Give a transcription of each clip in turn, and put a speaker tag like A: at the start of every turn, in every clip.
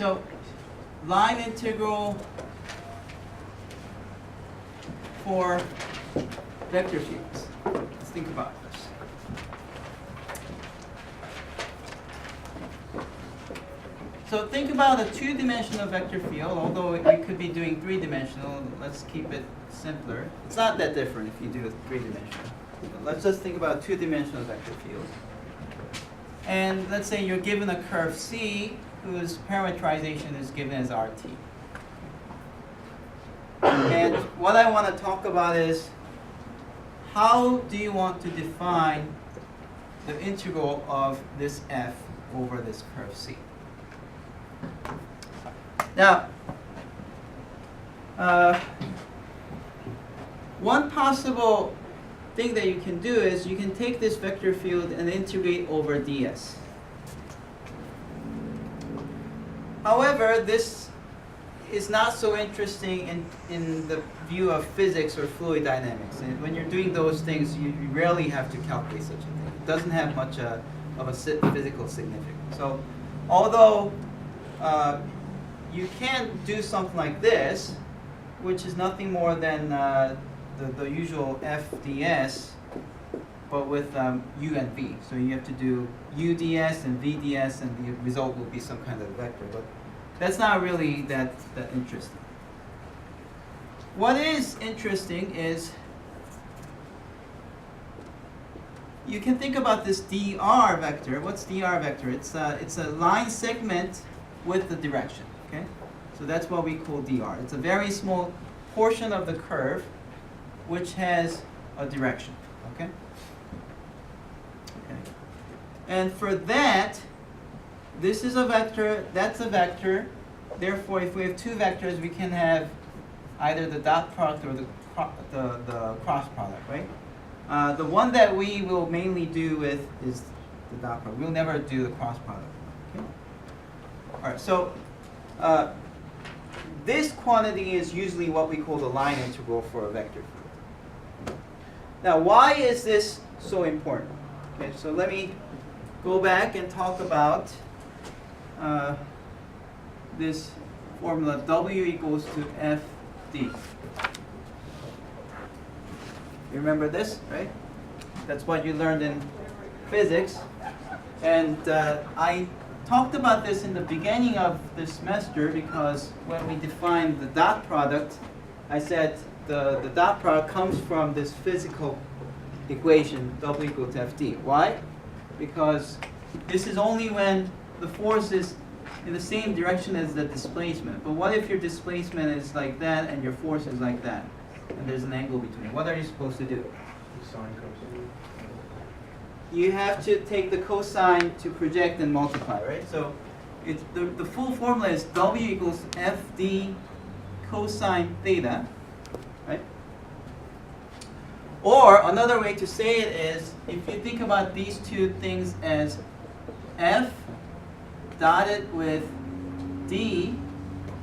A: So line integral for vector fields. Let's think about this. So think about a two-dimensional vector field, although we could be doing three-dimensional. Let's keep it simpler. It's not that different if you do a three-dimensional. Let's just think about a two-dimensional vector field. And let's say you're given a curve C whose parameterization is given as RT. And what I want to talk about is how do you want to define the integral of this f over this curve C? Now, one possible thing that you can do is you can take this vector field and integrate over ds. However, this is not so interesting in the view of physics or fluid dynamics. And when you're doing those things, you rarely have to calculate such a thing. It doesn't have much of a physical significance. So, although you can do something like this, which is nothing more than the usual f ds, but with u and v. So you have to do u ds and v ds, and the result will be some kind of vector. But that's not really that interesting. What is interesting is you can think about this dr vector. What's dr vector? It's a line segment with the direction. Okay, so that's what we call dr. It's a very small portion of the curve which has a direction. Okay. Okay. And for that, this is a vector. That's a vector. Therefore, if we have two vectors, we can have either the dot product or the cross product, right? The one that we will mainly do with is the dot product. We'll never do the cross product. Okay? All right. So this quantity is usually what we call the line integral for a vector field. Now, why is this so important? Okay, so let me go back and talk about this formula W equals to FD. You remember this, right? That's what you learned in physics. And I talked about this in the beginning of the semester because when we defined the dot product, I said the dot product comes from this physical equation W equal to FD. Why? Because this is only when the force is in the same direction as the displacement. But what if your displacement is like that and your force is like that? And there's an angle between. What are you supposed to do? You have to take the cosine to project and multiply, right? So it's the full formula is W equals FD cosine theta, right? Or another way to say it is, if you think about these two things as F dotted with D,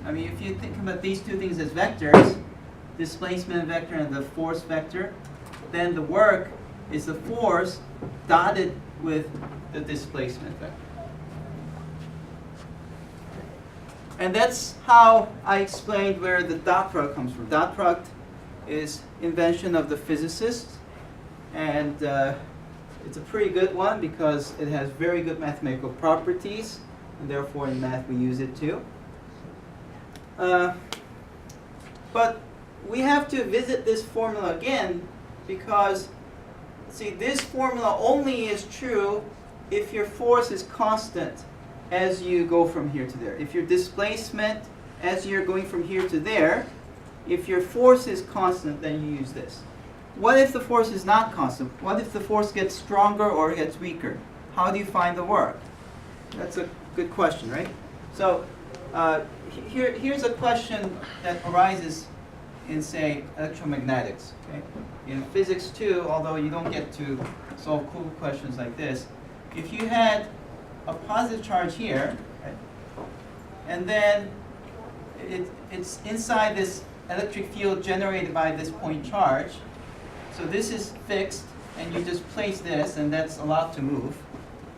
A: I mean, if you think about these two things as vectors, displacement vector and the force vector, then the work is the force dotted with the displacement vector. And that's how I explained where the dot product comes from. Dot product is invention of the physicists, and it's a pretty good one because it has very good mathematical properties, and therefore in math we use it too. But we have to visit this formula again because, see, this formula only is true if your force is constant as you go from here to there. If your displacement as you're going from here to there, if your force is constant, then you use this. What if the force is not constant? What if the force gets stronger or gets weaker? How do you find the work? That's a good question, right? So here's a question that arises in, say, electromagnetics. Okay? In physics too, although you don't get to solve cool questions like this, if you had a positive charge here, right, and then it's inside this electric field generated by this point charge, so this is fixed, and you just place this, and that's allowed to move,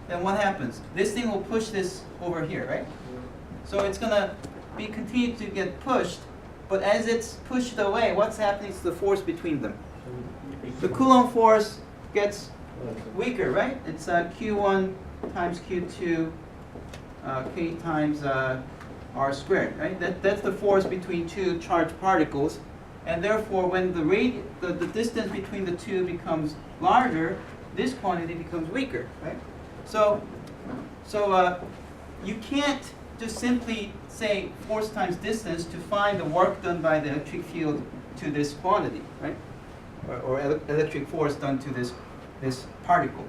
A: then what happens? This thing will push this over here, right? So it's going to be continued to get pushed, but as it's pushed away, what's happening to the force between them? The Coulomb force gets weaker, right? It's Q1 times Q2 K times R squared, right? That's the force between two charged particles, and therefore when the distance between the two becomes larger, this quantity becomes weaker, right? So you can't just simply say force times distance to find the work done by the electric field to this quantity, right? Or electric force done to this particle.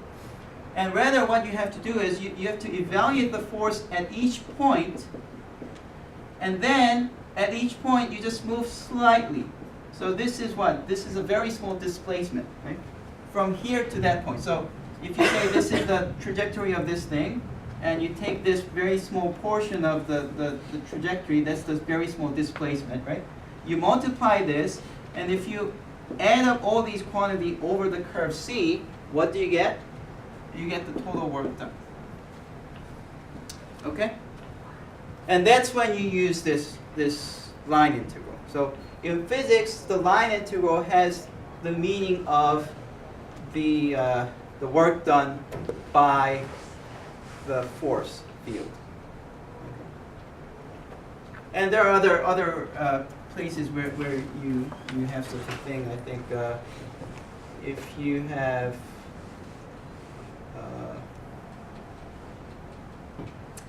A: And rather what you have to do is you have to evaluate the force at each point, and then at each point you just move slightly. So this is what? This is a very small displacement, right? From here to that point. So if you say this is the trajectory of this thing, and you take this very small portion of the trajectory, that's the very small displacement, right? You multiply this, and if you add up all these quantities over the curve C, what do you get? You get the total work done. Okay? And that's when you use this line integral. So in physics, the line integral has the meaning of the work done by the force field. Okay. And there are other places where you have such a thing. I think if you have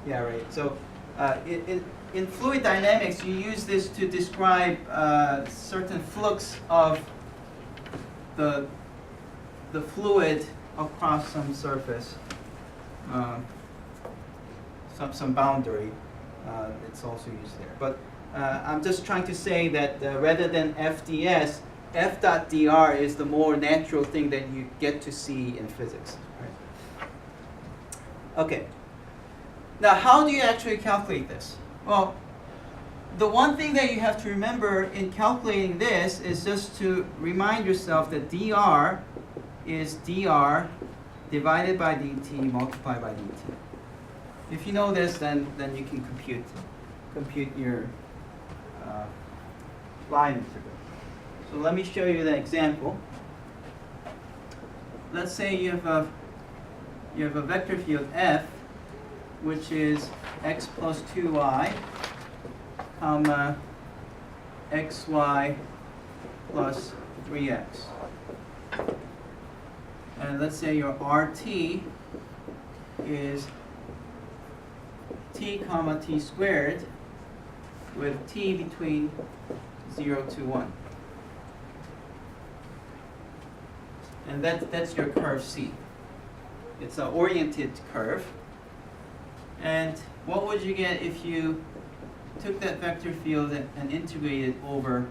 A: yeah, right. So in fluid dynamics, you use this to describe certain flux of the fluid across some surface, some boundary. It's also used there. But I'm just trying to say that rather than FDS, F dot dr is the more natural thing that you get to see in physics. Right? Okay. Now, how do you actually calculate this? Well, the one thing that you have to remember in calculating this is just to remind yourself that dr is dr divided by dt multiplied by dt. If you know this, then you can compute your line integral. So let me show you the example. Let's say you have a vector field F, which is x plus 2y, comma xy plus 3x. And let's say your RT is t comma t squared with t between 0 to 1. And that's your curve C. It's an oriented curve. And what would you get if you took that vector field and integrated over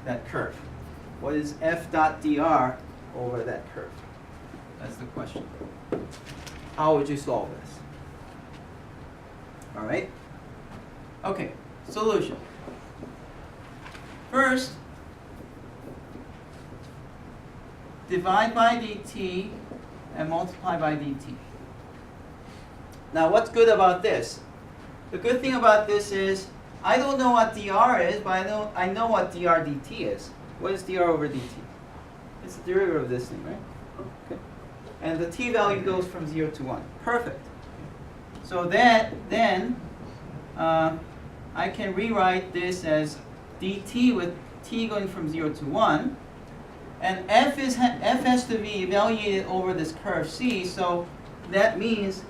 A: that curve? What is F dot dr over that curve? That's the question. How would you solve this? All right? Okay, solution. First, divide by dt and multiply by dt. Now, what's good about this? The good thing about this is I don't know what dr is, but I know what dr dt is. What is dr over dt? It's the derivative of this thing, right? Okay. And the t value goes from 0 to 1. Perfect. So then I can rewrite this as dt with t going from 0 to 1. And f has to be evaluated over this curve C, so that means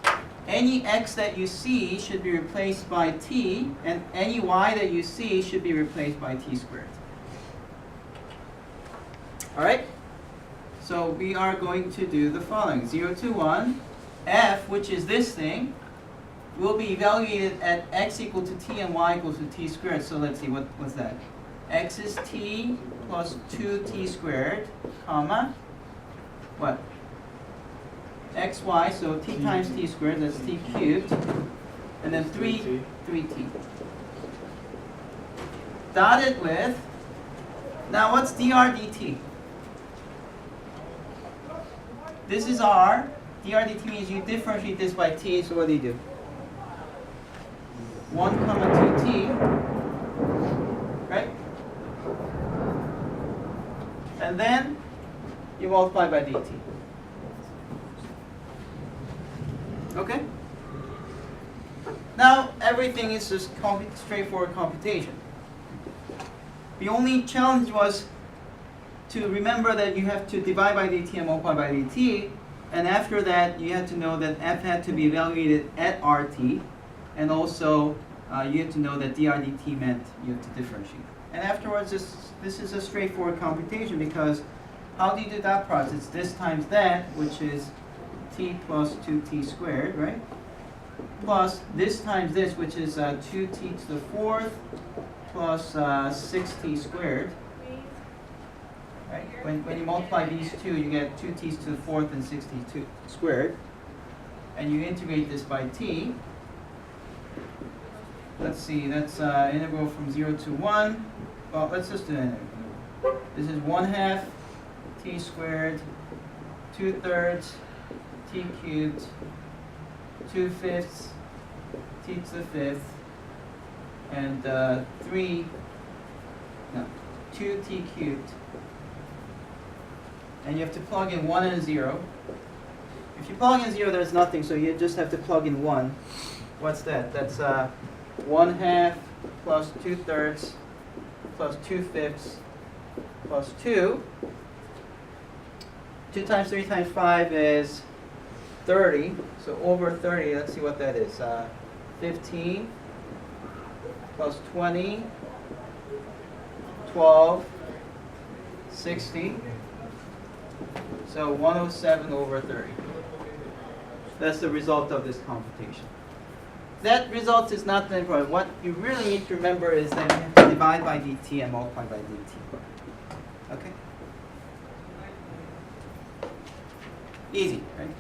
A: any x that you see should be replaced by t, and any y that you see should be replaced by t squared. All right? So we are going to do the following. 0 to 1, f, which is this thing, will be evaluated at x equal to t and y equals to t squared. So let's see, what's that? X is t plus 2t squared, comma, what? xy, so t times t squared, that's t cubed, and then 3t. Dotted with, now what's dr dt? This is r, dr dt means you differentiate this by t, so what do? 1 comma 2t, right? And then you multiply by dt. Okay? Now everything is just straightforward computation. The only challenge was to remember that you have to divide by dt and multiply by dt, and after that you had to know that f had to be evaluated at rt, and also you had to know that dr dt meant you have to differentiate. And afterwards, this is a straightforward computation, because how do you do dot product? It's this times that, which is t plus 2t squared, right? Plus this times this, which is 2t to the fourth plus 6t squared. Right? When you multiply these two, you get 2t's to the fourth and 6t squared. And you integrate this by t. Let's see, that's integral from 0 to 1. Well, let's just do an integral. This is 1/2 t squared, 2/3 t cubed, 2/5 t to the fifth, and 2t cubed. And you have to plug in 1 and 0. If you plug in 0, there's nothing, so you just have to plug in 1. What's that? That's 1/2 plus 2/3 plus 2/5 plus 2. 2 times 3 times 5 is 30. So over 30, let's see what that is. 15 plus 20, 12, 60. So 107 over 30. That's the result of this computation. That result is not the important. What you really need to remember is that you have to divide by dt and multiply by dt. Okay? Easy, right?